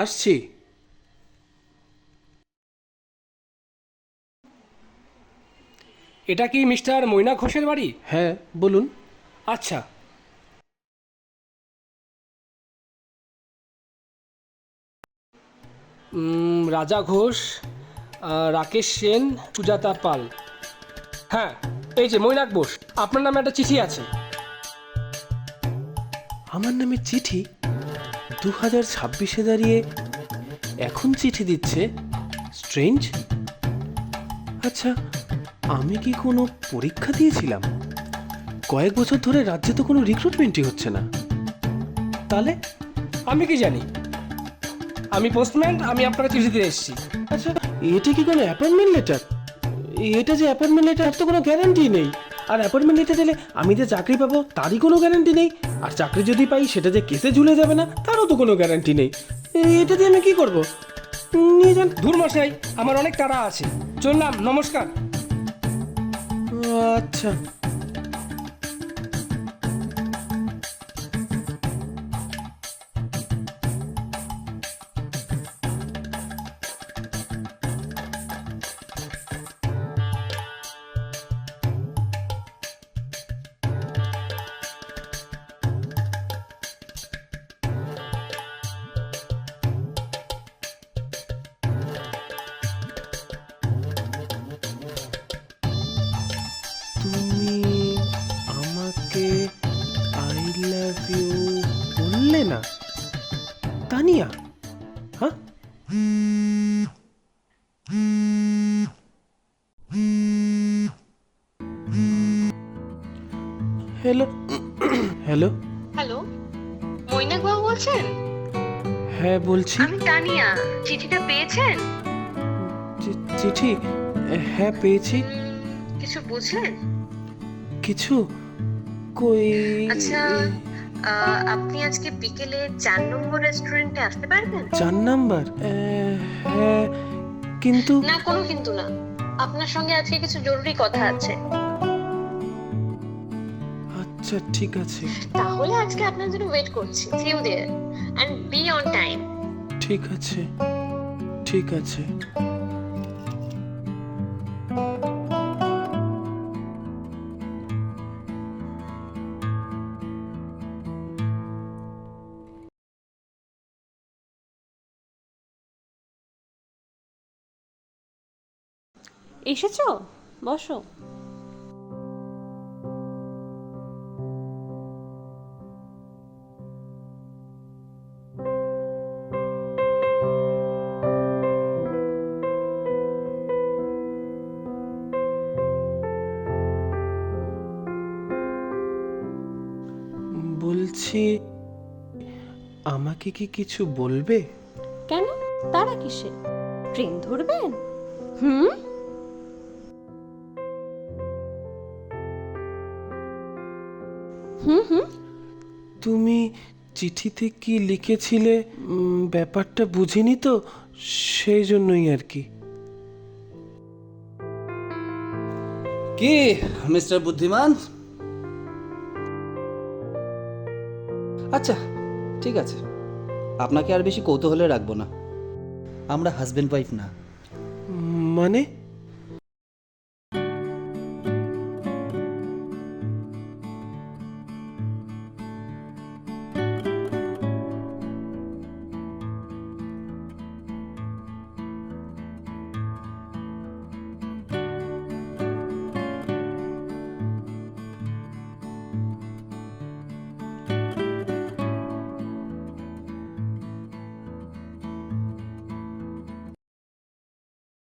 আসছি। এটা কি মিস্টার মৈনা ঘোষের বাড়ি? হ্যাঁ, বলুন। আচ্ছা। রাজা ঘোষ, রাকেশ সেন, সুজাতা পাল। হ্যাঁ, এই যে মৈনাক বোস, আপনার নামে একটা চিঠি আছে। আমার নামে চিঠি? 2026-এ দাঁড়িয়ে এখন চিঠি দিচ্ছে? স্ট্রেঞ্জ। আচ্ছা, আমি কি কোনো পরীক্ষা দিয়েছিলাম? কয়েক বছর ধরে রাজ্যে তো কোনো রিক্রুটমেন্টই হচ্ছে না। তাহলে? আমি কি জানি? আমি পোস্টম্যান, আমি আপনাকে চিঠি দিয়ে এসেছি। আচ্ছা, এটা কি কোনো অ্যাপয়েন্টমেন্ট লেটার? এটা যে অ্যাপয়েন্টমেন্ট লেটার, তো কোনো গ্যারান্টি নেই। আর অ্যাপয়েন্টমেন্ট লেটার দিলে আমি যে চাকরি পাবো তারই কোনো গ্যারান্টি নেই। আর চাকরি যদি পাই সেটা যে কেসে ঝুলে যাবে না তারও তো কোনো গ্যারান্টি নেই। এটা দিয়ে আমি কি করবো? নিয়ে যান। ধুর মশাই, আমার অনেক তাড়া আছে, চললাম, নমস্কার। আচ্ছা। তুমি আমাকে আই লাভ ইউ বললে না, তানিয়া? হ্যাঁ, হ্যালো। হ্যালো। হ্যালো, মৈনাক বাবু বলছেন? হ্যাঁ, বলছি। আমি তানিয়া। চিঠিটা পেয়েছেন? চিঠি? হ্যাঁ, পেয়েছি। কিছু বুঝলেন? কিছু? কই? আচ্ছা, আপনি আজকে বিকেলে 4 নম্বর রেস্টুরেন্টে আসতে পারবেন? 4 নাম্বার? হ্যাঁ, কিন্তু। না, কোনো কিন্তু না। আপনার সঙ্গে আজকে কিছু জরুরি কথা আছে। আচ্ছা, ঠিক আছে। তাহলে আজকে আপনার জন্য ওয়েট করছি। See you there and be on time. ঠিক আছে, ঠিক আছে। এসেছো? বসো। বলছি, আমাকে কি কিছু বলবে? কেন? তারা কিসে? ট্রেন ধরবেন? হুম। হুম হুম। তুমি চিঠিতে কি লিখেছিলে, ব্যাপারটা বুঝিনি তো, সেই জন্যই আর কি। কি মিস্টার বুদ্ধিমান? আচ্ছা, ঠিক আছে, আপনাকে আর বেশি কৌতূহলে রাখবো না। আমরা হাজবেন্ড ওয়াইফ না। মানে?